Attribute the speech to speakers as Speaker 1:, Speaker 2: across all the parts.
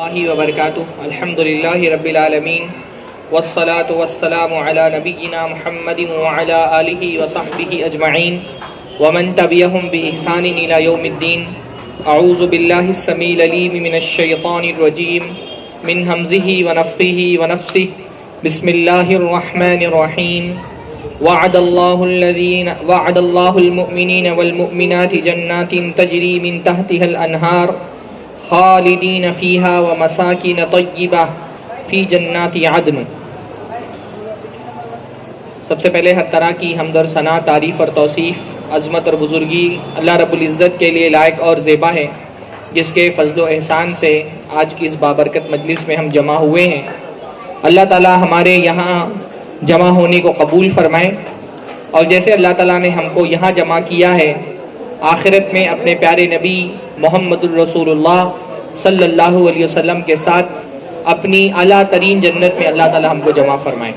Speaker 1: اللہ وبرکاتہ الحمد للہ رب العالمین والصلاة والسلام علی نبینا محمد وعلی آلہ وصحبہ اجمعین ومن تبعہم بإحسان الی یوم الدین. اعوذ باللہ السمیع العلیم من الشیطان الرجیم من ہمزہ ونفخہ ونفثہ. بسم اللہ الرحمن الرحیم. وعد اللہ المؤمنین والمؤمنات جنات تجری من تحتها الانہار خالدین فیہا ومساکن طیبہ فی جنات عدن. سب سے پہلے ہر طرح کی حمد اور ثنا، تعریف اور توصیف، عظمت اور بزرگی اللہ رب العزت کے لیے لائق اور زیبا ہے، جس کے فضل و احسان سے آج کی اس بابرکت مجلس میں ہم جمع ہوئے ہیں. اللہ تعالی ہمارے یہاں جمع ہونے کو قبول فرمائے، اور جیسے اللہ تعالیٰ نے ہم کو یہاں جمع کیا ہے، آخرت میں اپنے پیارے نبی محمد الرسول اللہ صلی اللہ علیہ وسلم کے ساتھ اپنی اعلیٰ ترین جنت میں اللہ تعالیٰ ہم کو جمع فرمائے.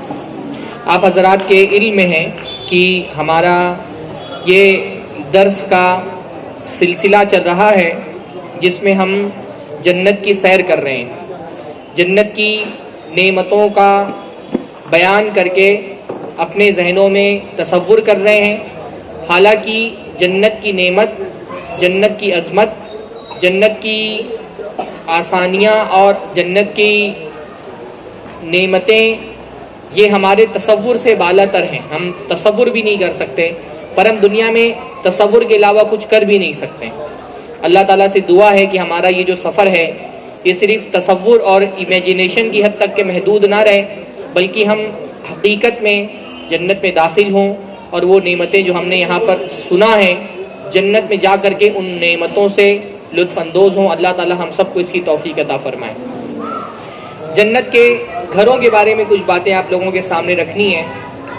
Speaker 1: آپ حضرات کے علم میں ہے کہ ہمارا یہ درس کا سلسلہ چل رہا ہے جس میں ہم جنت کی سیر کر رہے ہیں، جنت کی نعمتوں کا بیان کر کے اپنے ذہنوں میں تصور کر رہے ہیں. حالانکہ جنت کی نعمت، جنت کی عظمت، جنت کی آسانیاں اور جنت کی نعمتیں یہ ہمارے تصور سے بالا تر ہیں. ہم تصور بھی نہیں کر سکتے، پر ہم دنیا میں تصور کے علاوہ کچھ کر بھی نہیں سکتے. اللہ تعالیٰ سے دعا ہے کہ ہمارا یہ جو سفر ہے یہ صرف تصور اور امیجنیشن کی حد تک کے محدود نہ رہے، بلکہ ہم حقیقت میں جنت میں داخل ہوں اور وہ نعمتیں جو ہم نے یہاں پر سنا ہے جنت میں جا کر کے ان نعمتوں سے لطف اندوز ہوں. اللہ تعالی ہم سب کو اس کی توفیق عطا فرمائے. جنت کے گھروں کے بارے میں کچھ باتیں آپ لوگوں کے سامنے رکھنی ہیں.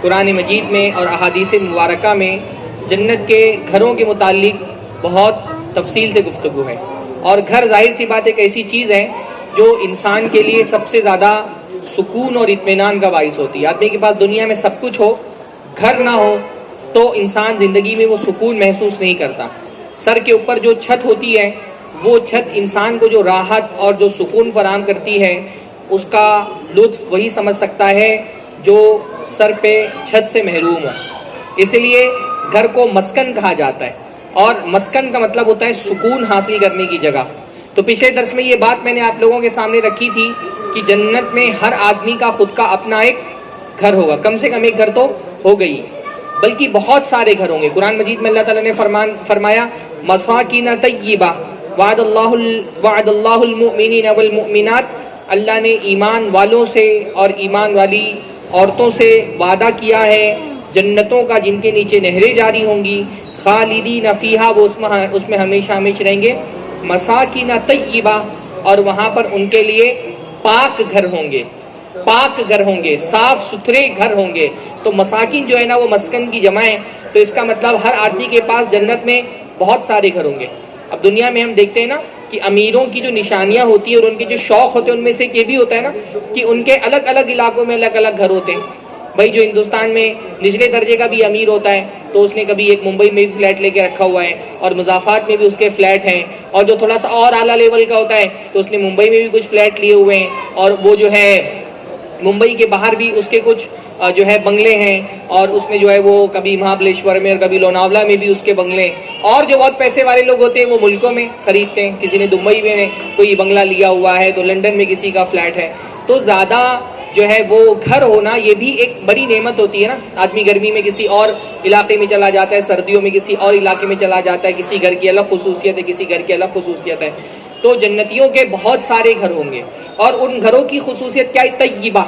Speaker 1: قرآن مجید میں اور احادیث مبارکہ میں جنت کے گھروں کے متعلق بہت تفصیل سے گفتگو ہے. اور گھر ظاہر سی بات ایک ایسی چیز ہے جو انسان کے لیے سب سے زیادہ سکون اور اطمینان کا باعث ہوتی ہے. آدمی کے پاس دنیا میں سب کچھ ہو، گھر نہ ہو تو انسان زندگی میں وہ سکون محسوس نہیں کرتا. سر کے اوپر جو چھت ہوتی ہے وہ چھت انسان کو جو راحت اور جو سکون فراہم کرتی ہے اس کا لطف وہی سمجھ سکتا ہے جو سر پہ چھت سے محروم ہو. اس لیے گھر کو مسکن کہا جاتا ہے، اور مسکن کا مطلب ہوتا ہے سکون حاصل کرنے کی جگہ. تو پچھلے درس میں یہ بات میں نے آپ لوگوں کے سامنے رکھی تھی کہ جنت میں ہر آدمی کا خود کا اپنا ایک گھر ہوگا. کم سے کم ایک گھر تو ہو گئی، بلکہ بہت سارے گھر ہوں گے. قرآن مجید میں اللہ تعالیٰ نے فرمایا مساکین طیبہ وعد اللہ المؤمنین والمؤمنات. اللہ نے ایمان والوں سے اور ایمان والی عورتوں سے وعدہ کیا ہے جنتوں کا جن کے نیچے نہریں جاری ہوں گی. خالدین فیہا، وہ اس میں ہمیشہ ہمیشہ رہیں گے. مساکین طیبہ، اور وہاں پر ان کے لیے پاک گھر ہوں گے، پاک گھر ہوں گے، صاف ستھرے گھر ہوں گے. تو مساکین جو ہے نا وہ مسکن کی جمع ہے، تو اس کا مطلب ہر آدمی کے پاس جنت میں بہت سارے گھر ہوں گے. اب دنیا میں ہم دیکھتے ہیں نا کہ امیروں کی جو نشانیاں ہوتی ہیں اور ان کے جو شوق ہوتے ہیں ان میں سے یہ بھی ہوتا ہے نا کہ ان کے الگ الگ علاقوں میں الگ الگ گھر ہوتے ہیں. بھائی جو ہندوستان میں نچلے درجے کا بھی امیر ہوتا ہے تو اس نے کبھی ایک ممبئی میں بھی فلیٹ لے کے رکھا ہوا ہے، اور مضافات میں بھی اس کے فلیٹ ہیں. اور جو تھوڑا سا اور اعلیٰ لیول کا ہوتا ہے تو اس نے ممبئی میں بھی کچھ فلیٹ لیے ہوئے ہیں، اور وہ جو ہے ممبئی کے باہر بھی اس کے کچھ جو ہے بنگلے ہیں، اور اس نے جو ہے وہ کبھی مہابلیشور میں اور کبھی لوناولا میں بھی اس کے بنگلے. اور جو بہت پیسے والے لوگ ہوتے ہیں وہ ملکوں میں خریدتے ہیں. کسی نے دبئی میں کوئی بنگلہ لیا ہوا ہے تو لنڈن میں کسی کا فلیٹ ہے. تو زیادہ جو ہے وہ گھر ہونا یہ بھی ایک بڑی نعمت ہوتی ہے نا. آدمی گرمی میں کسی اور علاقے میں چلا جاتا ہے، سردیوں میں کسی اور علاقے میں چلا جاتا ہے، کسی گھر کی الگ خصوصیت ہے، کسی گھر کی الگ خصوصیت ہے. تو جنتیوں کے بہت سارے گھر ہوں گے، اور ان گھروں کی خصوصیت کیا ہے؟ طیبہ،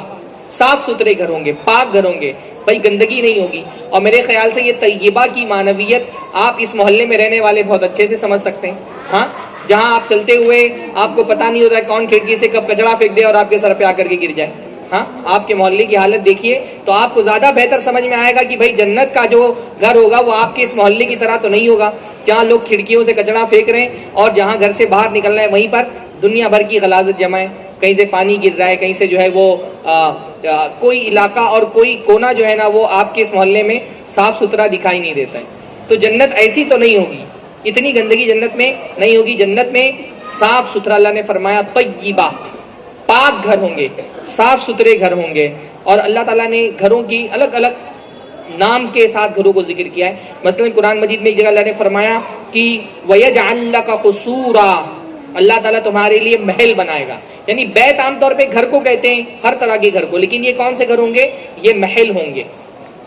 Speaker 1: صاف ستھرے گھر ہوں گے، پاک گھر ہوں گے. بھائی گندگی نہیں ہوگی. اور میرے خیال سے یہ طیبہ کی معنویت آپ اس محلے میں رہنے والے بہت اچھے سے سمجھ سکتے ہیں. ہاں، جہاں آپ چلتے ہوئے آپ کو پتہ نہیں ہوتا ہے کون کھڑکی سے کب کچرا پھینک دے اور آپ کے سر پہ آ کر کے گر جائے. ہاں، آپ کے محلے کی حالت دیکھیے تو آپ کو زیادہ بہتر سمجھ میں آئے گا کہ بھائی جنت کا جو گھر ہوگا وہ آپ کے اس محلے کی طرح تو نہیں ہوگا جہاں لوگ کھڑکیوں سے کچرا پھینک رہے ہیں، اور جہاں گھر سے باہر نکلنا ہے وہیں پر دنیا بھر کی غلاظت جمع ہے. کہیں سے پانی گر رہا ہے، کہیں سے جو ہے وہ کوئی علاقہ اور کوئی کونا جو ہے نا وہ آپ کے اس محلے میں صاف ستھرا دکھائی نہیں دیتا ہے. تو جنت ایسی تو نہیں ہوگی. اتنی گندگی جنت میں نہیں ہوگی. جنت میں صاف ستھرا, اللہ نے فرمایا طیبہ, پاک گھر ہوں گے, صاف ستھرے گھر ہوں گے. اور اللہ تعالیٰ نے گھروں کی الگ الگ نام کے ساتھ گھروں کو ذکر کیا ہے. مثلا قرآن مجید میں ایک جگہ اللہ نے فرمایا کہ وَيَجْعَلْ لَكَ قُصُورًا, اللہ تعالیٰ تمہارے لیے محل بنائے گا. یعنی بیت عام طور پہ گھر کو کہتے ہیں, ہر طرح کے گھر کو, لیکن یہ کون سے گھر ہوں گے؟ یہ محل ہوں گے.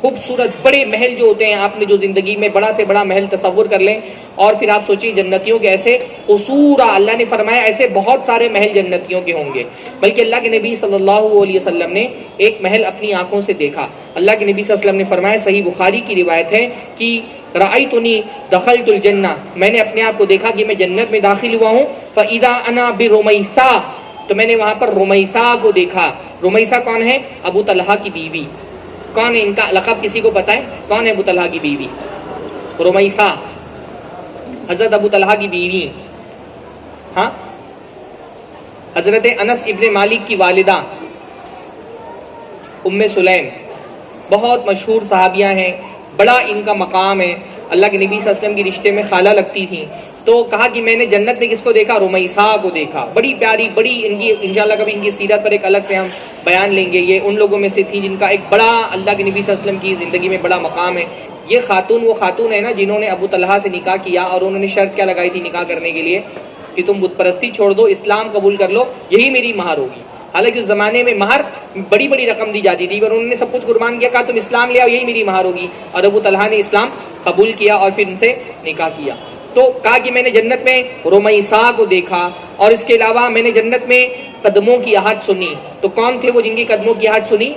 Speaker 1: خوبصورت بڑے محل جو ہوتے ہیں, آپ نے جو زندگی میں بڑا سے بڑا محل تصور کر لیں, اور پھر آپ سوچیے جنتیوں کے ایسے قصورا, اللہ نے فرمایا ایسے بہت سارے محل جنتیوں کے ہوں گے. بلکہ اللہ کے نبی صلی اللہ علیہ وسلم نے ایک محل اپنی آنکھوں سے دیکھا. اللہ کے نبی صلی اللہ علیہ وسلم نے فرمایا, صحیح بخاری کی روایت ہے کہ رأیتنی دخلت الجنہ, میں نے اپنے آپ کو دیکھا کہ میں جنت میں داخل ہوا ہوں. فإذا أنا برمیثا, تو میں نے وہاں پر رمیثا کو دیکھا. رمیثا کون ہے؟ ابو طلحہ کی بیوی. کون ہے ان کا لقب؟ کسی کو پتہ ہے کون ہے ابو طلحہ کی بیوی؟ رمیثا حضرت ابو طلحہ کی بیوی. ہاں, حضرت انس ابن مالک کی والدہ ام سلیم, بہت مشہور صحابیہ ہیں, بڑا ان کا مقام ہے. اللہ کے نبی صلی اللہ علیہ وسلم کی رشتے میں خالہ لگتی تھیں. تو کہا کہ میں نے جنت میں کس کو دیکھا؟ رمیثا کو دیکھا. بڑی پیاری, بڑی ان کی, انشاءاللہ کبھی ان کی سیرت پر ایک الگ سے ہم بیان لیں گے. یہ ان لوگوں میں سے تھی جن کا ایک بڑا اللہ کے نبی صلی اللہ علیہ وسلم کی زندگی میں بڑا مقام ہے. یہ خاتون وہ خاتون ہے نا جنہوں نے ابو طلحہ سے نکاح کیا, اور انہوں نے شرط کیا لگائی تھی نکاح کرنے کے لیے کہ تم بت پرستی چھوڑ دو, اسلام قبول کر لو, یہی میری مہر ہوگی. حالانکہ اس زمانے میں مہر بڑی بڑی رقم دی جاتی تھی, پر انہوں نے سب کچھ قربان کیا, کہا تم اسلام لے آؤ, یہی میری مہر ہوگی. اور ابو طلحہ نے اسلام قبول کیا اور پھر ان سے نکاح کیا. تو کہا کہ میں نے جنت میں رمیثا کو دیکھا, اور اس کے علاوہ میں نے جنت میں قدموں کی آہٹ سنی. تو کون تھے وہ جن کی قدموں کی آہٹ سنی؟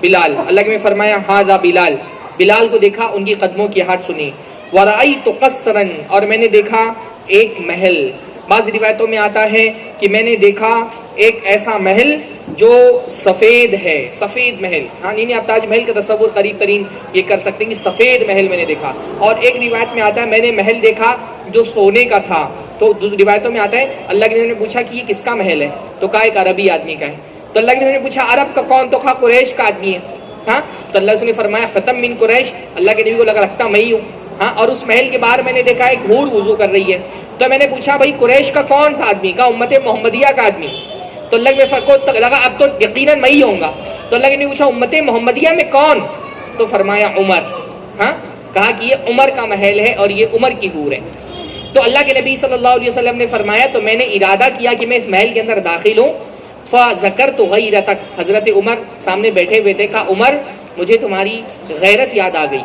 Speaker 1: بلال. اللہ کے میں فرمایا ھذا بلال, بلال کو دیکھا, ان کی قدموں کی آہٹ سنی. ورأیت قصرا, اور میں نے دیکھا ایک محل. بعض روایتوں میں آتا ہے کہ میں نے دیکھا ایک ایسا محل جو سفید ہے, سفید محل. ہاں, نہیں آپ تاج محل کا تصور قریب ترین یہ کر سکتے ہیں کہ سفید محل میں نے دیکھا. اور ایک روایت میں آتا ہے میں نے محل دیکھا جو سونے کا تھا. تو روایتوں میں آتا ہے اللہ کے نبی نے پوچھا کہ یہ کس کا محل ہے؟ تو کہا ایک عربی آدمی کا ہے. تو اللہ کے نبی نے پوچھا عرب کا کون؟ تو کہا قریش کا آدمی ہے. ہاں, تو اللہ نے فرمایا ختم من قریش, اللہ کے نبی کو لگا لگتا میں ہی ہوں. ہاں, اور اس محل کے باہر میں نے دیکھا ایک حور وضو کر رہی ہے. تو میں نے پوچھا بھائی قریش کا کون سا آدمی؟ کا امت محمدیہ کا آدمی. تو اللہ کے لگا اب تو یقیناً میں ہی ہوں گا. تو اللہ نے پوچھا امت محمدیہ میں کون؟ تو فرمایا عمر. ہاں, کہا کہ یہ عمر کا محل ہے اور یہ عمر کی حور ہے. تو اللہ کے نبی صلی اللہ علیہ وسلم نے فرمایا تو میں نے ارادہ کیا کہ میں اس محل کے اندر داخل ہوں. فذکرت غیرتک, حضرت عمر سامنے بیٹھے ہوئے تھے, کہا عمر مجھے تمہاری غیرت یاد آ گئی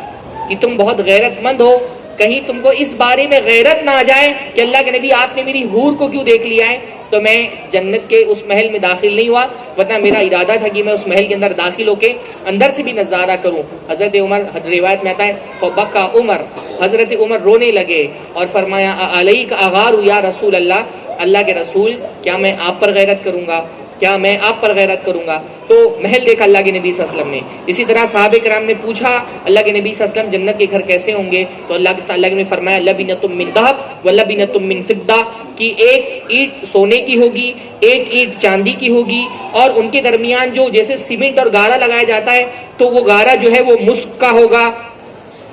Speaker 1: کہ تم بہت غیرت مند ہو, کہیں تم کو اس بارے میں غیرت نہ آ جائے کہ اللہ کے نبی آپ نے میری حور کو کیوں دیکھ لیا ہے. تو میں جنت کے اس محل میں داخل نہیں ہوا, ورنہ میرا ارادہ تھا کہ میں اس محل کے اندر داخل ہو کے اندر سے بھی نظارہ کروں. حضرت عمر, روایت میں آتا ہے فبکا عمر, حضرت عمر رونے لگے اور فرمایا علیک اغار یا رسول اللہ, اللہ کے رسول کیا میں آپ پر غیرت کروں گا؟ کیا میں آپ پر غیرت کروں گا؟ تو محل دیکھا اللہ کے نبی صلی اللہ علیہ وسلم نے. اسی طرح صحابہ کرام نے پوچھا اللہ کے نبی صلی اللہ علیہ وسلم جنت کے گھر کیسے ہوں گے؟ تو اللہ نے فرمایا لبنۃ من ذهب ولبنۃ من فضہ, کہ ایک اینٹ سونے کی ہوگی, ایک اینٹ چاندی کی ہوگی, اور ان کے درمیان جو جیسے سیمنٹ اور گارا لگایا جاتا ہے تو وہ گارا جو ہے وہ مسک کا ہوگا,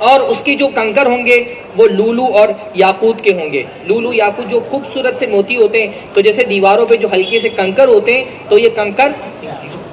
Speaker 1: اور اس کی جو کنکر ہوں گے وہ لولو اور یاقوت کے ہوں گے. لولو یاقوت جو خوبصورت سے موتی ہوتے ہیں, تو جیسے دیواروں پہ جو ہلکے سے کنکر ہوتے ہیں تو یہ کنکر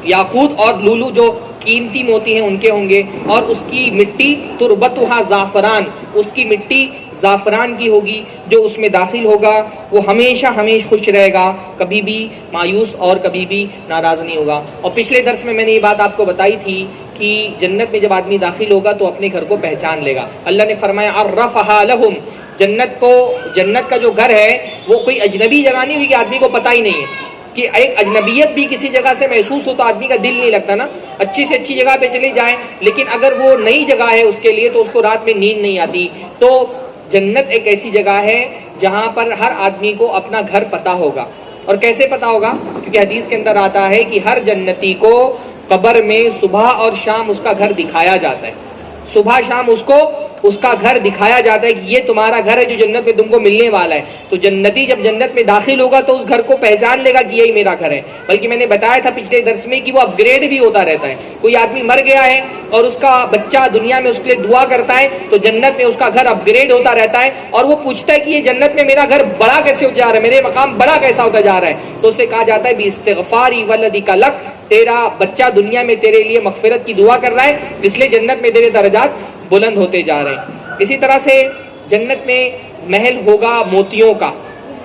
Speaker 1: یاقوت اور لولو جو قیمتی موتی ہیں ان کے ہوں گے. اور اس کی مٹی تربتھا زعفران, اس کی مٹی زعفران کی ہوگی. جو اس میں داخل ہوگا وہ ہمیشہ خوش رہے گا, کبھی بھی مایوس اور کبھی بھی ناراض نہیں ہوگا. اور پچھلے درس میں نے یہ بات آپ کو بتائی تھی کہ جنت میں جب آدمی داخل ہوگا تو اپنے گھر کو پہچان لے گا. اللہ نے فرمایا عرفھا لہم, جنت کا جو گھر ہے وہ کوئی اجنبی جگہ نہیں ہوئی کہ آدمی کو پتہ ہی نہیں ہے. کہ ایک اجنبیت بھی کسی جگہ سے محسوس ہو تو آدمی کا دل نہیں لگتا نا, اچھی سے اچھی جگہ پہ چلی جائے, لیکن اگر وہ نئی جگہ ہے اس کے لیے تو اس کو رات میں نیند نہیں آتی. تو جنت ایک ایسی جگہ ہے جہاں پر ہر آدمی کو اپنا گھر پتہ ہوگا. اور کیسے پتہ ہوگا؟ کیونکہ حدیث کے اندر آتا ہے کہ ہر جنتی کو قبر میں صبح اور شام اس کا گھر دکھایا جاتا ہے. صبح شام اس کو اس کا گھر دکھایا جاتا ہے کہ یہ تمہارا گھر ہے جو جنت میں تم کو ملنے والا ہے. تو جنتی جب جنت میں داخل ہوگا تو اس گھر کو پہچان لے گا کہ یہی میرا گھر ہے. بلکہ میں نے بتایا تھا پچھلے درس میں کہ وہ اپ گریڈ بھی ہوتا رہتا ہے. کوئی آدمی مر گیا ہے اور اس کا بچہ دنیا میں اس کے لیے دعا کرتا ہے تو جنت میں اس کا گھر اپ گریڈ ہوتا رہتا ہے, اور وہ پوچھتا ہے کہ یہ جنت میں میرا گھر بڑا کیسے ہوتا جا رہا ہے, میرے مقام بڑا کیسا ہوتا جا رہا ہے. تو اسے کہا جاتا ہے باستغفاری ولدک لک, تیرا بچہ دنیا میں تیرے لیے مغفرت کی دعا کر رہا ہے, اس لیے جنت میں تیرے درجات بلند ہوتے جا رہے ہیں. اسی طرح سے جنت میں محل ہوگا موتیوں کا,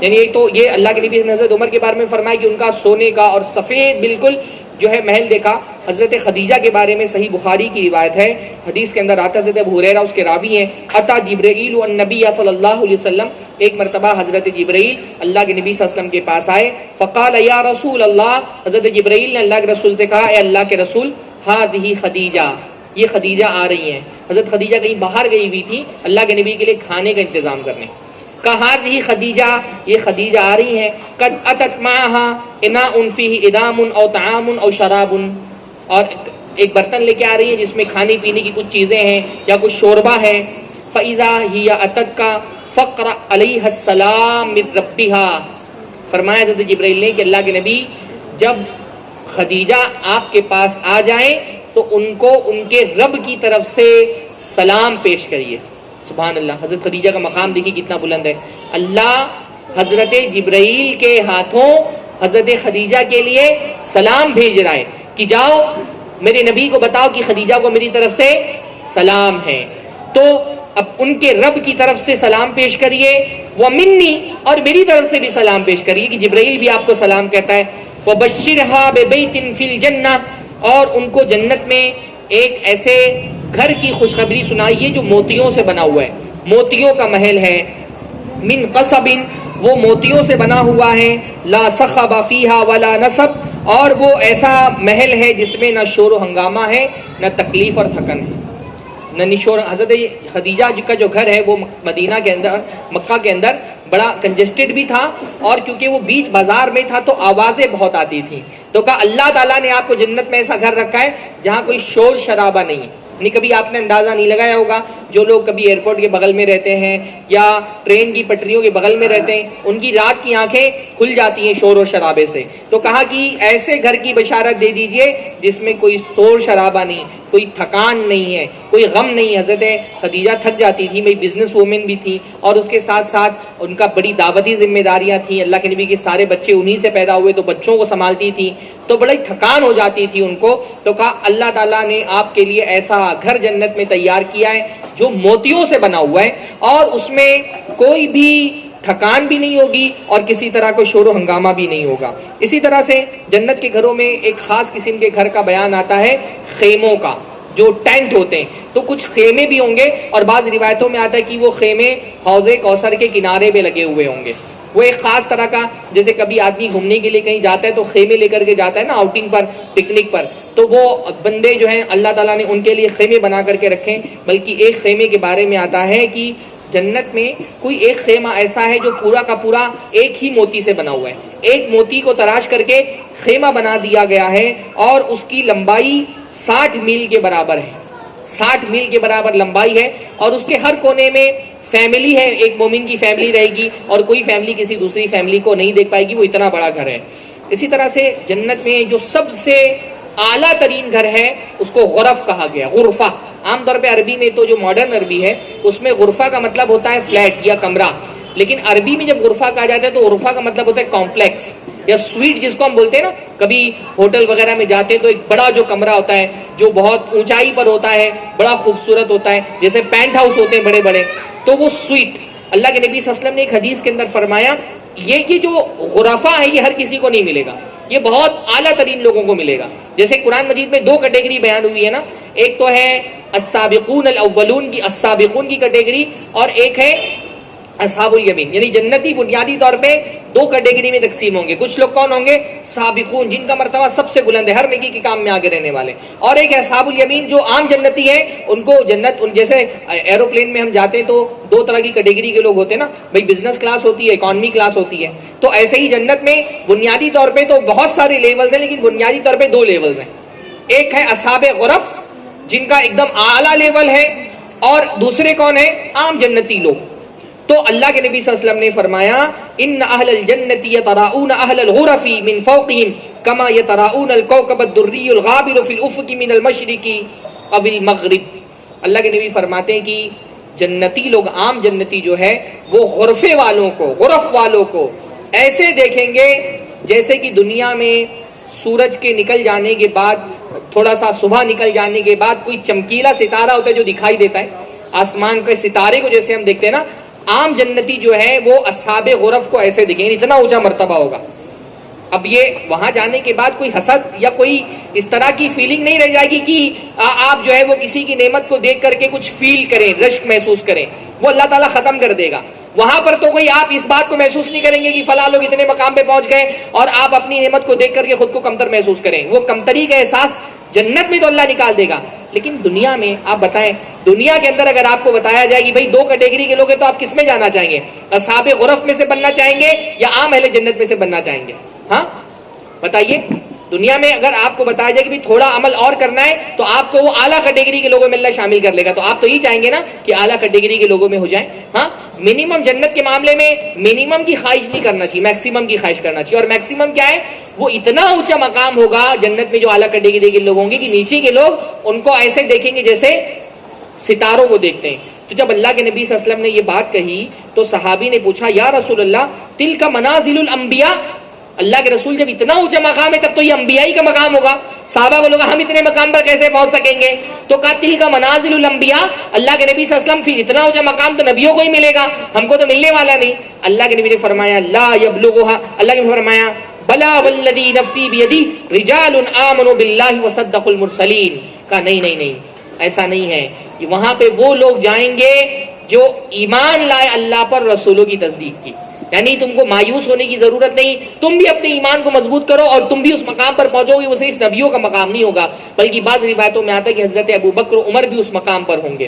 Speaker 1: یعنی ایک تو یہ اللہ کے نبی حضرت عمر کے بارے میں فرمایا کہ ان کا سونے کا اور سفید بالکل جو ہے محل دیکھا. حضرت خدیجہ کے بارے میں صحیح بخاری کی روایت ہے, حدیث کے اندر آتا ہے, حضرت ابو ہریرہ اس کے راوی ہیں, اتا جبرائیل النبی صلی اللہ علیہ وسلم, ایک مرتبہ حضرت جبرائیل اللہ کے نبی صلی اللہ علیہ وسلم کے پاس آئے. فقال یا رسول اللہ, حضرت جبرائیل نے اللہ کے رسول سے کہا, اے اللہ کے رسول, ہذہ خدیجہ, یہ خدیجہ آ رہی ہیں. حضرت خدیجہ کہیں باہر گئی ہوئی تھی اللہ کے نبی کے لیے کھانے کا انتظام کرنے. کہا ہذہ خدیجہ, یہ خدیجہ آ رہی ہیں, قد اتت معها اناء فیہ ادام او طعام او شراب, اور ایک برتن لے کے آ رہی ہے جس میں کھانے پینے کی کچھ چیزیں ہیں یا کچھ شوربہ ہے. فَإِذَا هِيَ أَتَتْكَ فَقْرَأْ عَلَيْهَا السَّلَامُ مِن رَبِّهَا, فرمایا حضرت جبرائیل نے کہ اللہ کے نبی جب خدیجہ آپ کے پاس آ جائیں تو ان کو ان کے رب کی طرف سے سلام پیش کریے. سبحان اللہ, حضرت خدیجہ کا مقام دیکھیے کتنا بلند ہے. اللہ حضرت جبرائیل کے ہاتھوں حضرت خدیجہ کے لیے سلام بھیج رہا ہے کہ جاؤ میرے نبی کو بتاؤ کہ خدیجہ کو میری طرف سے سلام ہے. تو اب ان کے رب کی طرف سے سلام پیش کریے, ومنی, اور میری طرف سے بھی سلام پیش کریے کہ جبرائیل بھی آپ کو سلام کہتا ہے. وبشرها ببیت فی الجنہ, اور ان کو جنت میں ایک ایسے گھر کی خوشخبری سنائیے جو موتیوں سے بنا ہوا ہے, موتیوں کا محل ہے. من قصب, وہ موتیوں سے بنا ہوا ہے. لا صخب فیہا ولا نصب, اور وہ ایسا محل ہے جس میں نہ شور و ہنگامہ ہے نہ تکلیف اور تھکن ہے, نہ نشور. حضرت خدیجہ کا جو گھر ہے وہ مدینہ کے اندر, مکہ کے اندر بڑا کنجسٹڈ بھی تھا, اور کیونکہ وہ بیچ بازار میں تھا تو آوازیں بہت آتی تھیں. تو کہا اللہ تعالیٰ نے آپ کو جنت میں ایسا گھر رکھا ہے جہاں کوئی شور شرابہ نہیں ہے. نہیں, کبھی آپ نے اندازہ نہیں لگایا ہوگا, جو لوگ کبھی ایئرپورٹ کے بغل میں رہتے ہیں یا ٹرین کی پٹریوں کے بغل میں رہتے ہیں, ان کی رات کی آنکھیں کھل جاتی ہیں شور و شرابے سے. تو کہا کہ ایسے گھر کی بشارت دے دیجئے جس میں کوئی شور شرابہ نہیں, کوئی تھکان نہیں ہے, کوئی غم نہیں. حضرت خدیجہ تھک جاتی تھی, میں بزنس وومن بھی تھی, اور اس کے ساتھ ساتھ ان کا بڑی دعوتی ذمہ داریاں تھیں. اللہ کے نبی کے سارے بچے انہی سے پیدا ہوئے, تو بچوں کو سنبھالتی تھی, تو بڑی تھکان ہو جاتی تھی ان کو. تو کہا اللہ تعالیٰ نے آپ کے لیے ایسا گھر جنت میں تیار کیا ہے جو موتیوں سے بنا ہوا ہے, اور اس میں کوئی بھی تھکان بھی نہیں ہوگی اور کسی طرح کوئی شور و ہنگامہ بھی نہیں ہوگا. اسی طرح سے جنت کے گھروں میں ایک خاص قسم کے گھر کا بیان آتا ہے, خیموں کا, جو ٹینٹ ہوتے ہیں. تو کچھ خیمے بھی ہوں گے, اور بعض روایتوں میں آتا ہے کہ وہ خیمے حوض کوثر کے کنارے پہ لگے ہوئے ہوں گے. وہ ایک خاص طرح کا, جیسے کبھی آدمی گھومنے کے لیے کہیں جاتا ہے تو خیمے لے کر کے جاتا ہے نا آؤٹنگ پر, پکنک پر, تو وہ بندے جو ہیں اللہ تعالیٰ نے ان کے لیے خیمے بنا کر کے رکھے. بلکہ ایک خیمے کے بارے میں آتا ہے کہ جنت میں کوئی ایک خیمہ ایسا ہے جو پورا کا پورا ایک ہی موتی سے بنا ہوا ہے. ایک موتی کو تراش کر کے خیمہ بنا دیا گیا ہے, اور اس کی لمبائی 60 میل کے برابر ہے. 60 میل کے برابر لمبائی ہے, اور اس کے ہر کونے میں فیملی ہے, ایک مومن کی فیملی رہے گی, اور کوئی فیملی کسی دوسری فیملی کو نہیں دیکھ پائے گی, وہ اتنا بڑا گھر ہے. اسی طرح سے جنت میں جو سب سے اعلیٰ ترین گھر ہے اس کو غرف کہا گیا, غرفہ. عام طور پہ عربی میں تو جو ماڈرن عربی ہے اس میں غرفہ کا مطلب ہوتا ہے فلیٹ یا کمرہ, لیکن عربی میں جب غرفہ کہا جاتا ہے تو غرفہ کا مطلب ہوتا ہے کمپلیکس یا سویٹ, جس کو ہم بولتے ہیں نا. کبھی ہوٹل وغیرہ میں جاتے ہیں تو ایک بڑا جو کمرہ ہوتا ہے جو بہت اونچائی پر ہوتا ہے, بڑا خوبصورت ہوتا ہے, جیسے پینٹ ہاؤس ہوتے ہیں بڑے بڑے, تو وہ سویٹ. اللہ کے نبی صلی اللہ علیہ وسلم نے ایک حدیث کے اندر فرمایا یہ جو غرفہ ہے یہ ہر کسی کو نہیں ملے گا, یہ بہت اعلیٰ ترین لوگوں کو ملے گا. جیسے قرآن مجید میں 2 کیٹیگری بیان ہوئی ہے نا, ایک تو ہے السابقون الاولون کی, السابقون کی کیٹیگری, اور ایک ہے اصحاب الیمین. یعنی جنتی بنیادی طور پہ 2 کیٹیگری میں تقسیم ہوں گے. کچھ لوگ کون ہوں گے؟ سابقون, جن کا مرتبہ سب سے بلند ہے, ہر نیکی کے کام میں آگے رہنے والے. اور ایک ہے اصحاب الیمین, جو عام جنتی ہیں, ان کو جنت, جیسے ایروپلین میں ہم جاتے ہیں تو 2 طرح کی کیٹیگری کے لوگ ہوتے ہیں نا بھائی, بزنس کلاس ہوتی ہے, اکانومی کلاس ہوتی ہے. تو ایسے ہی جنت میں بنیادی طور پہ تو بہت سارے لیولز ہیں, لیکن بنیادی طور پہ 2 لیولز ہیں. ایک ہے اصحاب غرف, جن کا ایک دم اعلیٰ لیول ہے, اور دوسرے کون ہیں؟ عام جنتی لوگ. تو اللہ کے نبی صلی اللہ علیہ وسلم نے فرمایا ان اہل الجنت یتراؤون اہل الغرف من فوقهم کما یتراؤون الکوكب الدری الغابر فی الافق من المشرق او المغرب. اللہ کے نبی فرماتے ہیں کہ جنتی لوگ، عام جنتی جو ہے وہ غرفے والوں کو، غرف والوں کو ایسے دیکھیں گے جیسے کہ دنیا میں سورج کے نکل جانے کے بعد، تھوڑا سا صبح نکل جانے کے بعد کوئی چمکیلا ستارہ ہوتا ہے جو دکھائی دیتا ہے آسمان کے ستارے کو جیسے ہم دیکھتے ہیں نا. عام جنتی جو ہے وہ اصحاب غرف کو ایسے دکھیں گے، اتنا اونچا مرتبہ ہوگا. اب یہ وہاں جانے کے بعد کوئی حسد یا کوئی اس طرح کی فیلنگ نہیں رہ جائے گی کہ آپ جو ہے وہ کسی کی نعمت کو دیکھ کر کے کچھ فیل کریں، رشک محسوس کریں. وہ اللہ تعالیٰ ختم کر دے گا. وہاں پر تو کوئی آپ اس بات کو محسوس نہیں کریں گے کہ فلاں لوگ اتنے مقام پہ پہنچ گئے اور آپ اپنی نعمت کو دیکھ کر کے خود کو کمتر محسوس کریں. وہ کمتری کا احساس جنت میں تو اللہ نکال دے گا. لیکن دنیا میں آپ بتائیں، دنیا کے اندر اگر آپ کو بتایا جائے کہ بھائی دو کیٹیگری کے لوگ ہیں تو آپ کس میں جانا چاہیں گے؟ اصحاب غرف میں سے بننا چاہیں گے یا عام اہل جنت میں سے بننا چاہیں گے؟ ہاں بتائیے. دنیا میں اگر آپ کو بتایا جائے کہ تھوڑا عمل اور کرنا ہے تو آپ کو وہ اعلیٰ کیٹیگری کے لوگوں میں اللہ شامل کر لے گا. تو آپ تو یہ چاہیں گے نا کہ اعلیٰ کیٹیگری کے لوگوں میں ہو جائیں. ہاں منیمم جنت کے معاملے میں منیمم کی خواہش نہیں کرنا چاہیے، میکسیمم کی خواہش کرنا چاہیے. اور میکسیمم کیا ہے؟ وہ اتنا اونچا مقام ہوگا جنت میں جو اعلیٰ کیٹیگری کے لوگ ہوں گے کہ نیچے کے لوگ ان کو ایسے دیکھیں گے جیسے ستاروں کو دیکھتے ہیں. تو جب اللہ کے نبی صلی اللہ علیہ وسلم نے یہ بات کہی تو صحابی نے پوچھا یا رسول اللہ تلک منازل الانبیاء، اللہ کے رسول جب اتنا اونچا مقام ہے تب تو یہ انبیاء کا مقام ہوگا. صحابہ کو لوگا ہم اتنے مقام پر کیسے پہنچ سکیں گے؟ تو کہا تلک منازل الانبیاء، اللہ کے نبی صلی اللہ علیہ وسلم پھر اتنا اونچا مقام تو نبیوں کو ہی ملے گا، ہم کو تو ملنے والا نہیں. اللہ کے نبی نے فرمایا لا یبلغها، اللہ نے فرمایا بلا والذی نفسی بیدی رجال آمنوا باللہ وصدقوا المرسلین. کہا نہیں ایسا نہیں ہے. وہاں پہ وہ لوگ جائیں گے جو ایمان لائے اللہ پر، رسولوں کی تصدیق کی. یعنی تم کو مایوس ہونے کی ضرورت نہیں، تم بھی اپنے ایمان کو مضبوط کرو اور تم بھی اس مقام پر پہنچو گے. وہ صرف نبیوں کا مقام نہیں ہوگا بلکہ بعض روایتوں میں آتا ہے کہ حضرت ابو بکر و عمر بھی اس مقام پر ہوں گے.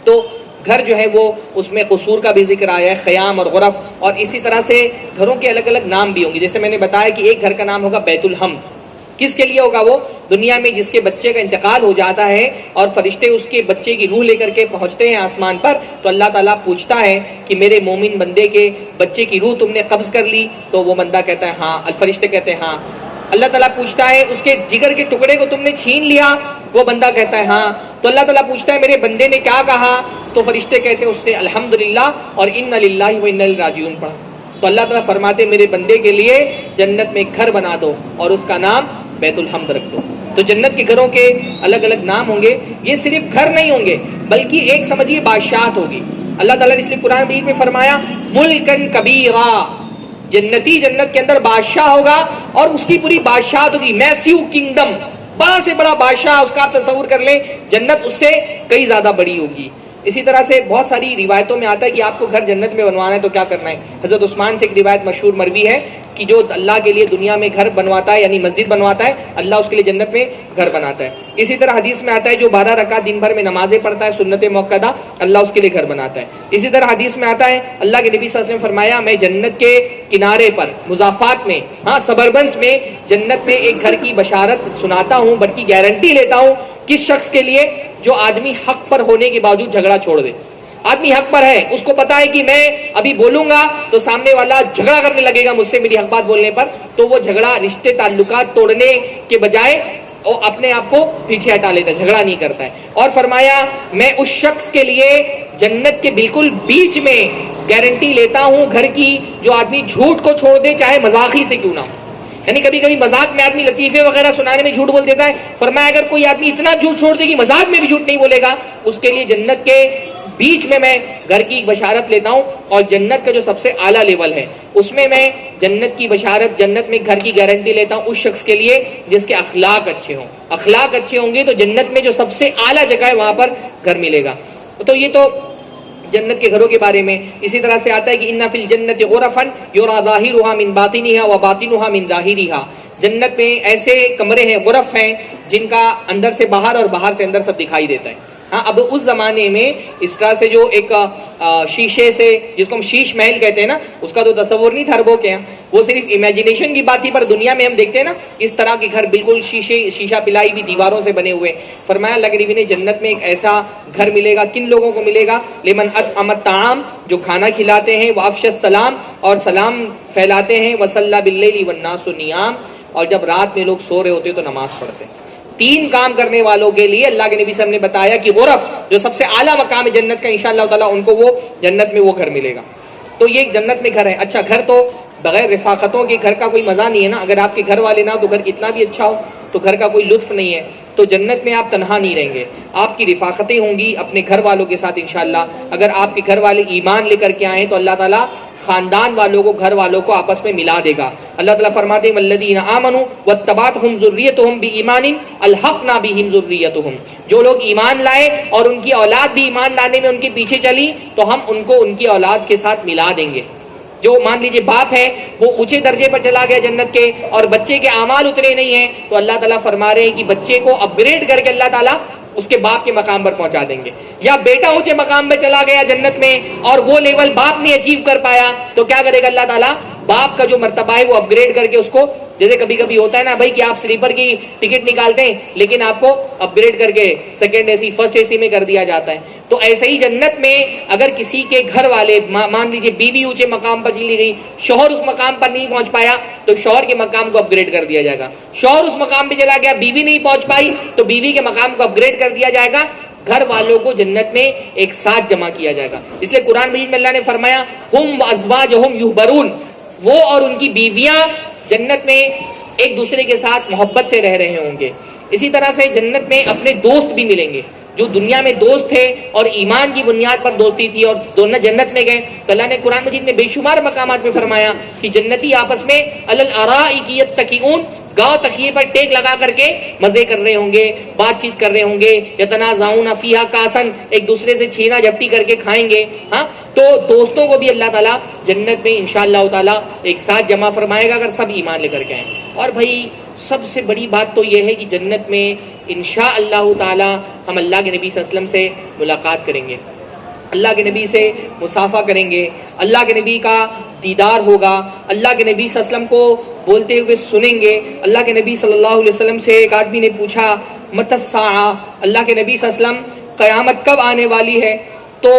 Speaker 1: تو گھر جو ہے وہ اس میں قصور کا بھی ذکر آیا ہے، خیام اور غرف، اور اسی طرح سے گھروں کے الگ الگ نام بھی ہوں گے. جیسے میں نے بتایا کہ ایک گھر کا نام ہوگا بیت الحمد. کس کے لیے ہوگا؟ وہ دنیا میں جس کے بچے کا انتقال ہو جاتا ہے اور فرشتے اس کے بچے کی روح لے کر کے پہنچتے ہیں آسمان پر، تو اللہ تعالیٰ پوچھتا ہے کہ میرے مومن بندے کے بچے کی روح تم نے قبض کر لی؟ تو وہ بندہ کہتا ہے ہاں، فرشتے کہتے ہیں ہاں. اللہ تعالیٰ پوچھتا ہے اس کے جگر کے ٹکڑے کو تم نے چھین لیا؟ وہ بندہ کہتا ہے ہاں. تو اللہ تعالیٰ پوچھتا ہے میرے بندے نے کیا کہا؟ تو فرشتے کہتے ہیں اس نے الحمدللہ اور انا للہ و انا الیہ راجعون پڑھا. تو اللہ تعالیٰ فرماتے میرے بندے کے لیے جنت میں ایک گھر بنا دو اور اس کا نام بیت الحمد رکھ دو. تو جنت کے گھروں کے الگ الگ نام ہوں گے. یہ صرف گھر نہیں ہوں گے بلکہ ایک سمجھیے بادشاہت ہوگی. اللہ تعالیٰ نے اس لیے قرآن مجید میں فرمایا ملکن کبیرا، جنتی جنت کے اندر بادشاہ ہوگا اور اس کی پوری بادشاہت ہوگی، میسیو کنگڈم، بڑا سے بڑا بادشاہ. اس کا آپ تصور کر لیں، جنت اس سے کئی زیادہ بڑی ہوگی. اسی طرح سے بہت ساری روایتوں میں آتا ہے کہ آپ کو گھر جنت میں بنوانا ہے تو کیا کرنا ہے. حضرت عثمان سے ایک روایت مشہور مروی ہے کہ جو اللہ کے لیے دنیا میں گھر بنواتا ہے یعنی مسجد بنواتا ہے، اللہ اس کے لیے جنت میں گھر بناتا ہے. اسی طرح حدیث میں آتا ہے جو 12 رکعت دن بھر میں نمازیں پڑھتا ہے سنت موقدہ، اللہ اس کے لیے گھر بناتا ہے. اسی طرح حدیث میں آتا ہے اللہ کے نبی صلی اللہ علیہ وسلم نے فرمایا میں جنت کے کنارے پر مضافات میں، ہاں سبربنس میں، جنت میں ایک گھر کی بشارت سناتا ہوں، بلکہ گارنٹی لیتا ہوں. کس شخص کے لیے؟ جو آدمی حق پر ہونے کے باوجود جھگڑا چھوڑ دے. آدمی حق پر ہے، اس کو پتا ہے کہ میں ابھی بولوں گا تو سامنے والا جھگڑا کرنے لگے گا مجھ سے میری حق بات بولنے پر، تو وہ جھگڑا رشتے تعلقات توڑنے کے بجائے وہ اپنے آپ کو پیچھے ہٹا لیتا ہے، جھگڑا نہیں کرتا ہے. اور فرمایا میں اس شخص کے لیے جنت کے بالکل بیچ میں گارنٹی لیتا ہوں گھر کی، جو آدمی جھوٹ کو چھوڑ دے چاہے مذاقی سے کیوں نہ ہو. یعنی کبھی کبھی مذاق میں آدمی لطیفے وغیرہ سنانے میں جھوٹ بول دیتا ہے. فرمایا اگر کوئی آدمی اتنا جھوٹ چھوڑ دے کہ مذاق میں بھی جھوٹ نہیں بولے گا، اس کے لیے جنت کے بیچ میں گھر کی بشارت لیتا ہوں. اور جنت کا جو سب سے اعلیٰ لیول ہے اس میں جنت کی بشارت، جنت میں گھر کی گارنٹی لیتا ہوں اس شخص کے لیے جس کے اخلاق اچھے ہوں. اخلاق اچھے ہوں گے تو جنت میں جو سب سے اعلیٰ جگہ ہے وہاں پر گھر ملے گا. تو یہ تو جنت کے گھروں کے بارے میں. اسی طرح سے آتا ہے کہ ان فی الجنت غرفا یرا ظاہرها من باطنها وباطنها من ظاہرها، جنت میں ایسے کمرے ہیں، غرف ہیں، جن کا اندر سے باہر اور باہر سے اندر سب دکھائی دیتا ہے. ہاں اب اس زمانے میں اس طرح سے جو ایک شیشے سے، جس کو ہم شیش محل کہتے ہیں نا، اس کا تو تصور نہیں تھا عربوں کے یہاں، وہ صرف امیجنیشن کی بات تھی، پر دنیا میں ہم دیکھتے ہیں نا اس طرح کے گھر بالکل شیشہ پلائی بھی دیواروں سے بنے ہوئے. فرمایا اللہ کے نبی نے جنت میں ایک ایسا گھر ملے گا. کن لوگوں کو ملے گا؟ لمن اطعم الطعام، جو کھانا کھلاتے ہیں، وافش السلام، اور سلام پھیلاتے ہیں، وصلی باللیل والناس نیام، اور جب رات میں لوگ سو رہے ہوتے تو نماز پڑھتے ہیں. 3 کام کرنے والوں کے لیے اللہ کے نبی صلی اللہ علیہ وسلم نے بتایا کہ غرف، جو سب سے اعلیٰ مقام ہے جنت کا، انشاءاللہ تعالیٰ ان کو وہ جنت میں وہ گھر ملے گا. تو یہ ایک جنت میں گھر ہے. اچھا گھر تو بغیر رفاقتوں کے گھر کا کوئی مزہ نہیں ہے نا. اگر آپ کے گھر والے نہ تو گھر کتنا بھی اچھا ہو تو گھر کا کوئی لطف نہیں ہے. تو جنت میں آپ تنہا نہیں رہیں گے، آپ کی رفاقتیں ہوں گی اپنے گھر والوں کے ساتھ انشاءاللہ. اگر آپ کے گھر والے ایمان لے کر کے آئیں تو اللہ تعالیٰ خاندان والوں کو، گھر والوں کو آپس میں ملا دے گا. اللہ تعالیٰ فرماتے ہیں والذین آمنوا واتبعتهم ذریتهم بایمان الحقنا بهم ذریتهم، جو لوگ ایمان لائے اور ان کی اولاد بھی ایمان لانے میں ان کے پیچھے چلی تو ہم ان کو ان کی اولاد کے ساتھ ملا دیں گے. جو مان لیجیے باپ ہے وہ اونچے درجے پر چلا گیا جنت کے اور بچے کے اعمال اترے نہیں ہیں، تو اللہ تعالیٰ فرما رہے ہیں کہ بچے کو اپ گریڈ کر کے اللہ تعالیٰ اس کے باپ کے مقام پر پہنچا دیں گے. یا بیٹا اونچے مقام پہ چلا گیا جنت میں اور وہ لیول باپ نے اچیو کر پایا تو کیا کرے گا اللہ تعالیٰ؟ باپ کا جو مرتبہ ہے وہ اپ گریڈ کر کے اس کو، جیسے کبھی کبھی ہوتا ہے نا بھائی کہ آپ سلیپر کی ٹکٹ نکالتے ہیں لیکن آپ کو اپ گریڈ کر کے سیکنڈ اے سی، فرسٹ اے سی میں کر دیا جاتا ہے. تو ایسے ہی جنت میں اگر کسی کے گھر والے، مان لیجیے بیوی اونچے مقام پر چلی گئی، شوہر اس مقام پر نہیں پہنچ پایا تو شوہر کے مقام کو اپ گریڈ کر دیا جائے گا. شوہر اس مقام پہ چلا گیا، بیوی نہیں پہنچ پائی تو بیوی کے مقام کو اپ گریڈ کر دیا جائے گا. گھر والوں کو جنت میں ایک ساتھ جمع کیا جائے گا. اس لیے قرآن مجید میں اللہ نے فرمایا ہم وازواجہم یحبرون، وہ اور ان کی بیویاں جنت میں ایک دوسرے کے ساتھ محبت سے رہ رہے ہوں گے. اسی طرح سے جنت میں اپنے دوست بھی ملیں گے. جو دنیا میں دوست تھے اور ایمان کی بنیاد پر دوستی تھی اور دونوں جنت میں گئے تو اللہ نے قرآن مجید میں بے شمار مقامات میں فرمایا کہ جنتی آپس میں علی الارائک یتکئون، گاؤ تکیے پر ٹیک لگا کر کے مزے کر رہے ہوں گے، بات چیت کر رہے ہوں گے. یتنازعون فیہا کاسن، ایک دوسرے سے چھینا جھپٹی کر کے کھائیں گے. ہاں تو دوستوں کو بھی اللہ تعالیٰ جنت میں انشاءاللہ تعالیٰ ایک ساتھ جمع فرمائے گا اگر سب ایمان لے کر کے آئیں. اور بھائی سب سے بڑی بات تو یہ ہے کہ جنت میں انشاءاللہ تعالیٰ ہم اللہ کے نبی صلی اللہ علیہ وسلم سے ملاقات کریں گے، اللہ کے نبی سے مصافحہ کریں گے، اللہ کے نبی کا دیدار ہوگا، اللہ کے نبی صلی اللہ علیہ وسلم کو بولتے ہوئے سنیں گے. اللہ کے نبی صلی اللہ علیہ وسلم سے ایک آدمی نے پوچھا متی الساعہ، اللہ کے نبی صلی اللہ علیہ وسلم قیامت کب آنے والی ہے؟ تو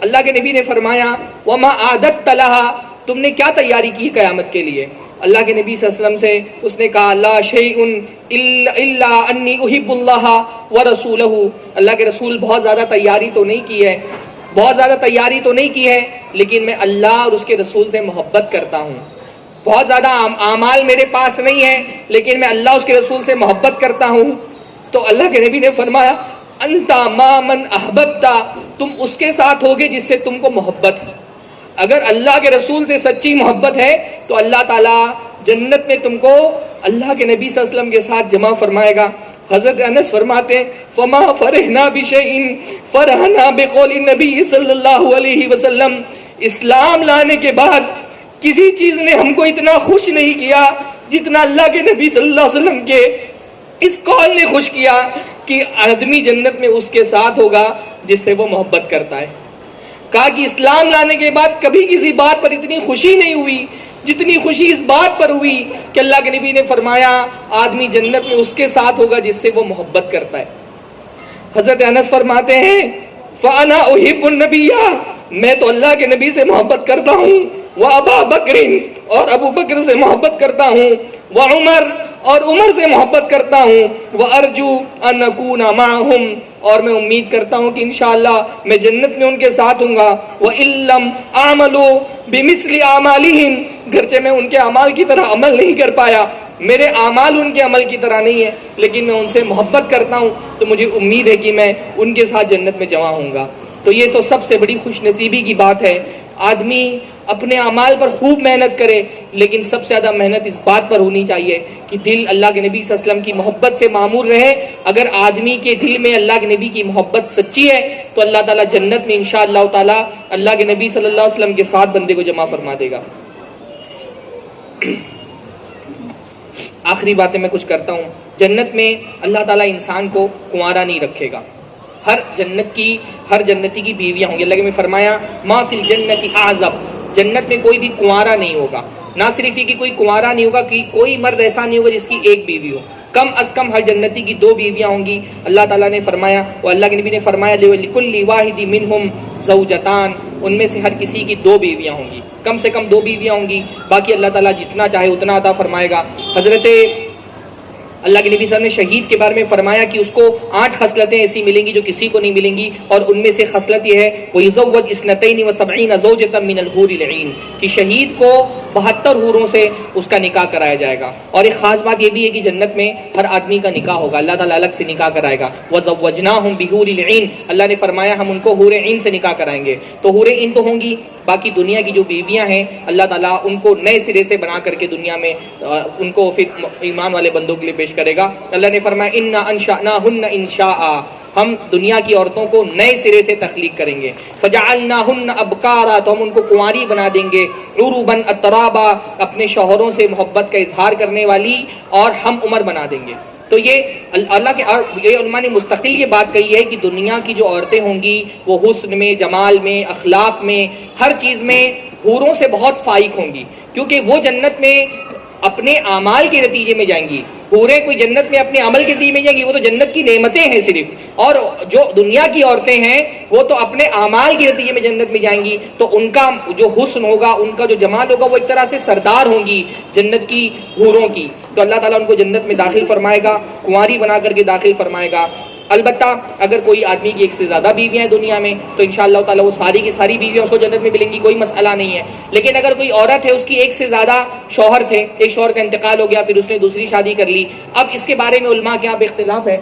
Speaker 1: اللہ کے نبی نے فرمایا وما اعددت لها، تم نے کیا تیاری کی قیامت کے لیے؟ اللہ کے نبی صلی اللہ علیہ وسلم سے اس نے کہا لا شیء الا انی احب اللہ ورسولہ، اللہ کے رسول بہت زیادہ تیاری تو نہیں کی ہے، بہت زیادہ تیاری تو نہیں کی ہے لیکن میں اللہ اور اس کے رسول سے محبت کرتا ہوں. بہت زیادہ اعمال میرے پاس نہیں ہے لیکن میں اللہ اس کے رسول سے محبت کرتا ہوں. تو اللہ کے نبی نے فرمایا انتا ما من احببتا، تم اس کے ساتھ ہوگے جس سے تم کو محبت ہے. اگر اللہ کے رسول سے سچی محبت ہے تو اللہ تعالیٰ جنت میں تم کو اللہ کے نبی صلی اللہ علیہ وسلم کے ساتھ جمع فرمائے گا. حضرت انس فرماتے ہیں فما فرحنا بشیء فرحنا بقول النبی صلی اللہ علیہ وسلم، اسلام لانے کے بعد کسی چیز نے ہم کو اتنا خوش نہیں کیا جتنا اللہ کے نبی صلی اللہ علیہ وسلم کے اس قول نے خوش کیا کہ آدمی جنت میں اس کے ساتھ ہوگا جس سے وہ محبت کرتا ہے. کہا کہ اسلام لانے کے بعد کبھی کسی بات پر اتنی خوشی نہیں ہوئی جتنی خوشی اس بات پر ہوئی کہ اللہ کے نبی نے فرمایا آدمی جنت میں اس کے ساتھ ہوگا جس سے وہ محبت کرتا ہے. حضرت انس فرماتے ہیں فانا احب النبی، میں تو اللہ کے نبی سے محبت کرتا ہوں، وابا بکر، اور ابو بکر سے محبت کرتا ہوں، وعمر، اور عمر سے محبت کرتا ہوں، وارجو ان اکون معهم، اور میں امید کرتا ہوں کہ انشاءاللہ میں جنت میں ان کے ساتھ ہوں گا. وان لم اعمل بمثل اعمالهم، گرچہ میں ان کے اعمال کی طرح عمل نہیں کر پایا، میرے اعمال ان کے عمل کی طرح نہیں ہے لیکن میں ان سے محبت کرتا ہوں تو مجھے امید ہے کہ میں ان کے ساتھ جنت میں جمع ہوں گا. تو یہ تو سب سے بڑی خوش نصیبی کی بات ہے. آدمی اپنے اعمال پر خوب محنت کرے لیکن سب سے زیادہ محنت اس بات پر ہونی چاہیے کہ دل اللہ کے نبی صلی اللہ علیہ وسلم کی محبت سے معمور رہے. اگر آدمی کے دل میں اللہ کے نبی کی محبت سچی ہے تو اللہ تعالیٰ جنت میں انشاءاللہ تعالیٰ اللہ کے نبی صلی اللہ علیہ وسلم کے ساتھ بندے کو جمع فرما دے گا. آخری باتیں میں کچھ کرتا ہوں. جنت میں اللہ تعالیٰ انسان کو کنوارا نہیں رکھے گا، ہر جنتی کی بیویاں ہوں گی. اللہ نے فرمایا ما فی الجنت اعزب، جنت میں کوئی بھی کنوارا نہیں ہوگا. نہ صرف یہ کہ کوئی کنوارا نہیں ہوگا کہ کوئی مرد ایسا نہیں ہوگا جس کی ایک بیوی ہو، کم از کم ہر جنتی کی 2 بیویاں ہوں گی. اللہ تعالیٰ نے فرمایا اور اللہ کے نبی نے فرمایا لِكُلِّ وَاحِدٍ مِّنْهُمْ زَوْجَتَانِ، ان میں سے ہر کسی کی 2 بیویاں ہوں گی، کم سے کم 2 بیویاں ہوں گی. باقی اللہ تعالیٰ جتنا چاہے اتنا عطا فرمائے گا. حضرت اللہ کے نبی صلی اللہ علیہ وسلم نے شہید کے بارے میں فرمایا کہ اس کو 8 خصلتیں ایسی ملیں گی جو کسی کو نہیں ملیں گی، اور ان میں سے خصلت یہ ہے وَيُزَوَّجْ 72 زَوْجَةً مِّنَ الْحُورِ الْعِينِ، کہ شہید کو 72 حوروں سے اس کا نکاح کرایا جائے گا. اور ایک خاص بات یہ بھی ہے کہ جنت میں ہر آدمی کا نکاح ہوگا، اللہ تعالیٰ الگ سے نکاح کرائے گا. وَزَوَّجْنَاهُمْ بِحُورِ الْعِينِ، اللہ نے فرمایا ہم ان کو حور عین سے نکاح کرائیں گے. تو حور عین تو ہوں گی، باقی دنیا کی جو بیویاں ہیں اللہ تعالیٰ ان کو نئے سرے سے بنا کر کے دنیا میں ان کو پھر ایمان والے بندوں کے لیے پیش کرے گا. اللہ نے فرمایا اِنَّا أَنشَأْنَاهُنَّ إِنشَاءً، ہم دنیا کی عورتوں کو نئے سرے سے تخلیق کریں گے. فَجَعَلْنَاهُنَّ أَبْكَارًا، تو ہم ان کو کنواری بنا دیں گے. عُرُبًا أَتْرَابًا، اپنے شوہروں سے محبت کا اظہار کرنے والی اور ہم عمر بنا دیں گے. تو یہ اللہ کے یہ علماء نے مستقل یہ بات کہی ہے کہ دنیا کی جو عورتیں ہوں گی وہ حسن میں، جمال میں، اخلاق میں، ہر چیز میں حوروں سے بہت فائق ہوں گی، کیونکہ وہ جنت میں اپنے اعمال کے نتیجے میں جائیں گی. حوریں کوئی جنت میں اپنے عمل کے نتیجے میں جائیں گی، وہ تو جنت کی نعمتیں ہیں صرف. اور جو دنیا کی عورتیں ہیں وہ تو اپنے اعمال کے نتیجے میں جنت میں جائیں گی. تو ان کا جو حسن ہوگا، ان کا جو جمال ہوگا، وہ ایک طرح سے سردار ہوں گی جنت کی حوروں کی. تو اللہ تعالیٰ ان کو جنت میں داخل فرمائے گا، کنواری بنا کر کے داخل فرمائے گا. البتہ اگر کوئی آدمی کی 1 سے زیادہ بیویاں ہیں دنیا میں تو انشاءاللہ تعالیٰ وہ ساری کی ساری بیویاں اس کو جنت میں ملیں گی، کوئی مسئلہ نہیں ہے. لیکن اگر کوئی عورت ہے، اس کی 1 سے زیادہ شوہر تھے، ایک شوہر کا انتقال ہو گیا، پھر اس نے دوسری شادی کر لی، اب اس کے بارے میں علماء کے یہاں پہ اختلاف ہے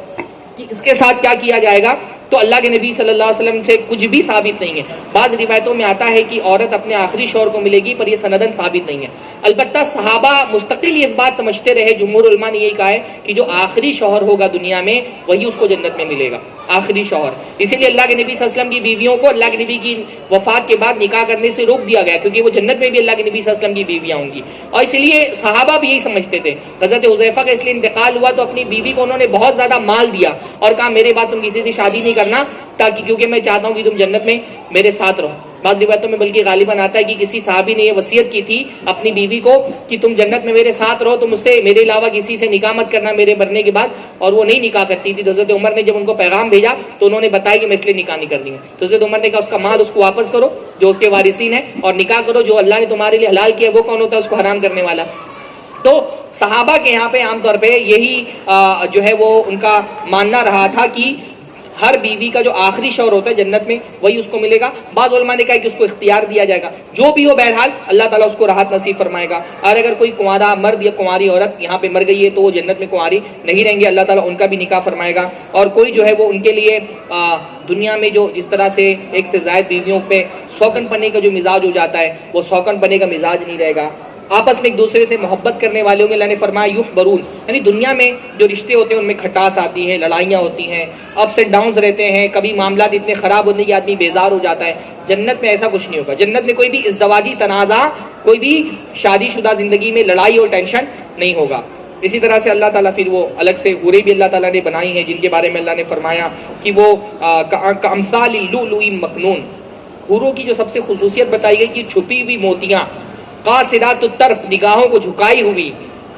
Speaker 1: کہ اس کے ساتھ کیا کیا جائے گا. تو اللہ کے نبی صلی اللہ علیہ وسلم سے کچھ بھی ثابت نہیں ہے. بعض روایتوں میں آتا ہے کہ عورت اپنے آخری شوہر کو ملے گی، پر یہ سندن ثابت نہیں ہے. البتہ صحابہ مستقل اس بات سمجھتے رہے، جمہور علماء نے یہی کہا ہے کہ جو آخری شوہر ہوگا دنیا میں وہی اس کو جنت میں ملے گا، آخری شوہر. اسی لیے اللہ کے نبی صلی اللہ علیہ وسلم کی بیویوں کو اللہ کے نبی کی وفات کے بعد نکاح کرنے سے روک دیا گیا، کیونکہ وہ جنت میں بھی اللہ کے نبی صلی اللہ علیہ وسلم کی بیویاں ہوں گی. اور اس لیے صحابہ بھی یہی سمجھتے تھے. حضرت حذیفہ کا اس لیے انتقال ہوا تو اپنی بیوی کو انہوں نے بہت زیادہ مال دیا اور کہا میرے بعد تم کسی سے شادی نہیں کرنا، تاکہ کیونکہ میں چاہتا ہوں کہ تم جنت میں میرے ساتھ رہو. بعض روایتوں میں بلکہ غالباً آتا ہے کہ کسی صحابی نے یہ وصیت کی تھی اپنی بیوی کو کہ تم جنت میں میرے ساتھ رہو، تم مجھ سے میرے علاوہ کسی سے نکاح مت کرنا میرے مرنے کے بعد. اور وہ نہیں نکاح کرتی تھی. حضرت عمر نے جب ان کو پیغام بھیجا تو انہوں نے بتایا کہ میں اس لیے نکاح نہیں کرنی ہے. تو حضرت عمر نے کہا اس کا مال اس کو واپس کرو جو اس کے وارثین ہیں، اور نکاح کرو، جو اللہ نے تمہارے لیے حلال کیا وہ کون ہوتا ہے اس کو حرام کرنے والا. تو صحابہ کے یہاں پہ عام طور پہ یہی جو ہے وہ ان کا ماننا رہا تھا کہ ہر بیوی کا جو آخری شوہر ہوتا ہے جنت میں وہی اس کو ملے گا. بعض علماء نے کہا کہ اس کو اختیار دیا جائے گا. جو بھی ہو بہرحال اللہ تعالیٰ اس کو راحت نصیب فرمائے گا. اور اگر کوئی کنوارا مرد یا کنواری عورت یہاں پہ مر گئی ہے تو وہ جنت میں کنواری نہیں رہیں گے، اللہ تعالیٰ ان کا بھی نکاح فرمائے گا. اور کوئی جو ہے وہ ان کے لیے دنیا میں جو جس طرح سے 1 سے زائد بیویوں پہ سوکن پنے کا جو مزاج ہو جاتا ہے وہ سوکن پنے کا مزاج نہیں رہے گا. آپس میں ایک دوسرے سے محبت کرنے والے ہوں گے. اللہ نے فرمایا یحبرون، یعنی دنیا میں جو رشتے ہوتے ہیں ان میں کھٹاس آتی ہے، لڑائیاں ہوتی ہیں، اپس اینڈ ڈاؤنز رہتے ہیں، کبھی معاملات اتنے خراب ہوتے ہیں کہ آدمی بیزار ہو جاتا ہے. جنت میں ایسا کچھ نہیں ہوگا. جنت میں کوئی بھی ازدواجی تنازع، کوئی بھی شادی شدہ زندگی میں لڑائی اور ٹینشن نہیں ہوگا. اسی طرح سے اللہ تعالیٰ پھر وہ الگ سے حوریں بھی اللہ تعالیٰ نے بنائی ہیں جن کے بارے میں اللہ نے فرمایا کہ وہ کامثال اللؤلؤ مکنون. حوروں کی جو سب سے خصوصیت بتائی گئی کہ چھپی ہوئی موتیاں، قاصرات الطرف، نگاہوں کو جھکائی ہوئی،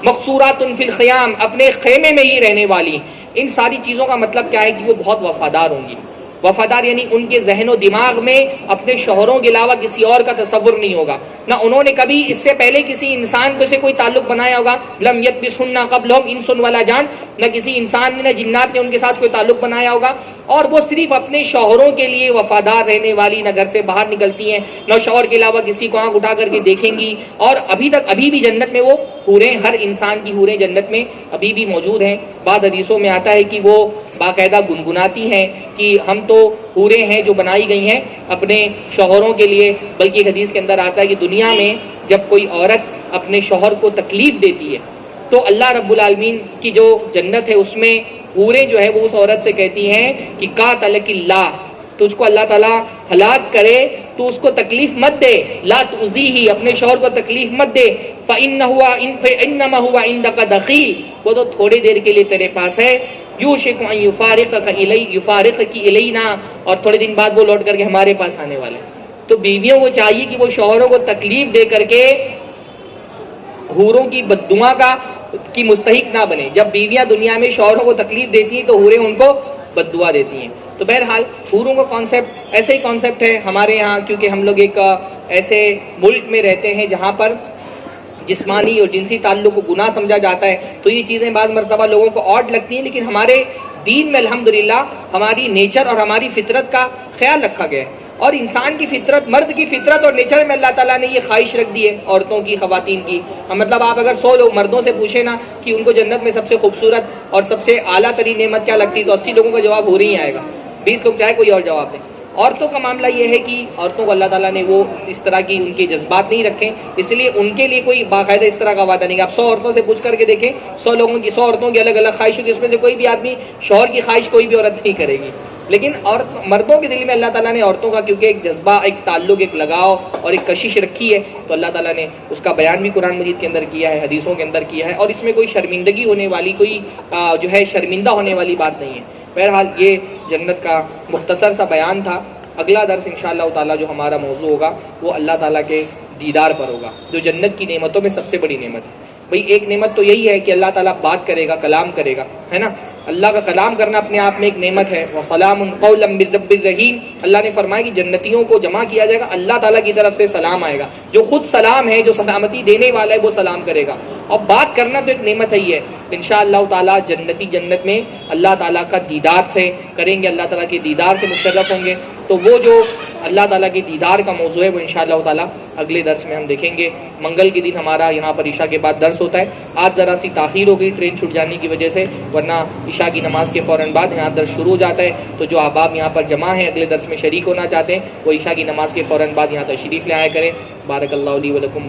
Speaker 1: مقصورات فی الخیام، اپنے خیمے میں ہی رہنے والی. ان ساری چیزوں کا مطلب کیا ہے کہ وہ بہت وفادار ہوں گی. وفادار یعنی ان کے ذہن و دماغ میں اپنے شوہروں کے علاوہ کسی اور کا تصور نہیں ہوگا. نہ انہوں نے کبھی اس سے پہلے کسی انسان سے کوئی تعلق بنایا ہوگا. لم یطمثھن قبلھم انس ولا جان، نہ کسی انسان نے نہ جنات نے ان کے ساتھ کوئی تعلق بنایا ہوگا. اور وہ صرف اپنے شوہروں کے لیے وفادار رہنے والی، نہ گھر سے باہر نکلتی ہیں، نہ شوہر کے علاوہ کسی کو آنکھ اٹھا کر کے دیکھیں گی. اور ابھی بھی جنت میں وہ حوریں، ہر انسان کی حوریں جنت میں ابھی بھی موجود ہیں. بعض حدیثوں میں آتا ہے کہ وہ باقاعدہ گنگناتی ہیں کہ ہم تو حوریں ہیں جو بنائی گئی ہیں اپنے شوہروں کے لیے. بلکہ ایک حدیث کے اندر آتا ہے کہ دنیا میں جب کوئی عورت اپنے شوہر کو تکلیف دیتی ہے تو اللہ رب العالمین کی جو جنت ہے اس میں حوریں جو ہے وہ اس عورت سے کہتی ہیں کہ قاتلک اللہ، تجھ کو اللہ تعالیٰ ہلاک کرے، تو اس کو تکلیف مت دے. لا تؤذیہ، اپنے شوہر کو تکلیف مت دے. فإنما هو عندک دخیل، وہ تو تھوڑی دیر کے لیے تیرے پاس ہے. یوشک ان یفارقک الینا، اور تھوڑے دن بعد وہ لوٹ کر کے ہمارے پاس آنے والے ہیں۔ تو بیویوں کو چاہیے کہ وہ شوہروں کو تکلیف دے کر کے حوروں کی بددعا کی مستحق نہ بنے۔ جب بیویاں دنیا میں شوہروں کو تکلیف دیتی ہیں تو حوریں ان کو بددعا دیتی ہیں۔ تو بہرحال حوروں کا کانسیپٹ ایسے ہی کانسیپٹ ہے ہمارے یہاں، کیونکہ ہم لوگ ایک ایسے ملک میں رہتے ہیں جہاں پر جسمانی اور جنسی تعلق کو گناہ سمجھا جاتا ہے، تو یہ چیزیں بعض مرتبہ لوگوں کو آڈ لگتی ہیں، لیکن ہمارے دین میں الحمدللہ ہماری نیچر اور ہماری فطرت کا خیال رکھا گیا ہے۔ اور انسان کی فطرت، مرد کی فطرت اور نیچر میں اللہ تعالیٰ نے یہ خواہش رکھ دی ہے عورتوں کی، خواتین کی۔ مطلب آپ اگر 100 لوگ مردوں سے پوچھیں نا کہ ان کو جنت میں سب سے خوبصورت اور سب سے اعلیٰ ترین نعمت کیا لگتی، تو 80 لوگوں کا جواب ہو رہی آئے گا، 20 لوگ چاہے کوئی اور جواب دیں۔ عورتوں کا معاملہ یہ ہے کہ عورتوں کو اللہ تعالیٰ نے وہ اس طرح کی ان کے جذبات نہیں رکھے، اس لیے ان کے لیے کوئی باقاعدہ اس طرح کا وعدہ نہیں کہ آپ 100 عورتوں سے پوچھ کر کے دیکھیں، 100 عورتوں کی الگ الگ خواہش ہوگی، اس میں سے کوئی بھی آدمی شوہر کی خواہش کوئی بھی عورت نہیں کرے گی۔ لیکن مردوں کے دل میں اللہ تعالیٰ نے عورتوں کا کیونکہ ایک جذبہ، ایک تعلق، ایک لگاؤ اور ایک کشش رکھی ہے، تو اللہ تعالیٰ نے اس کا بیان بھی قرآن مجید کے اندر کیا ہے، حدیثوں کے اندر کیا ہے، اور اس میں کوئی شرمندگی ہونے والی، کوئی جو ہے شرمندہ ہونے والی بات نہیں ہے۔ بہرحال یہ جنت کا مختصر سا بیان تھا۔ اگلا درس انشاءاللہ تعالیٰ جو ہمارا موضوع ہوگا وہ اللہ تعالیٰ کے دیدار پر ہوگا، جو جنت کی نعمتوں میں سب سے بڑی نعمت ہے۔ بھئی ایک نعمت تو یہی ہے کہ اللہ تعالیٰ بات کرے گا، کلام کرے گا، ہے نا؟ اللہ کا کلام کرنا اپنے آپ میں ایک نعمت ہے۔ وَسَلَامٌ قَوْلًا مِّن رَّبٍّ رَّحِيمٍ، اللہ نے فرمایا کہ جنتیوں کو جمع کیا جائے گا، اللہ تعالیٰ کی طرف سے سلام آئے گا، جو خود سلام ہے، جو سلامتی دینے والا ہے وہ سلام کرے گا۔ اور بات کرنا تو ایک نعمت ہی ہے۔ انشاءاللہ تعالیٰ جنتی جنت میں اللہ تعالیٰ کا دیدار سے کریں گے، اللہ تعالیٰ کے دیدار سے مشرف ہوں گے۔ تو وہ جو اللہ تعالیٰ کے دیدار کا موضوع ہے وہ انشاءاللہ تعالیٰ اگلے درس میں ہم دیکھیں گے۔ منگل کے دن ہمارا یہاں پر عشاء کے بعد درس ہوتا ہے۔ آج ذرا سی تاخیر ہو گئی ٹرین چھوٹ جانے کی وجہ سے، ورنہ عشاء کی نماز کے فوراً بعد یہاں درس شروع ہو جاتا ہے۔ تو جو احباب یہاں پر جمع ہیں اگلے درس میں شریک ہونا چاہتے ہیں وہ عشاء کی نماز کے فوراً بعد یہاں تشریف لے آیا کریں۔ بارک اللہ لی ولکم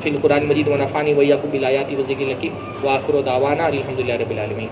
Speaker 1: فی القرآن مجید ونفعنی وإیاکم بالآیات والذکر الحکیم، وآخر دعوانا الحمدللہ رب العالمین۔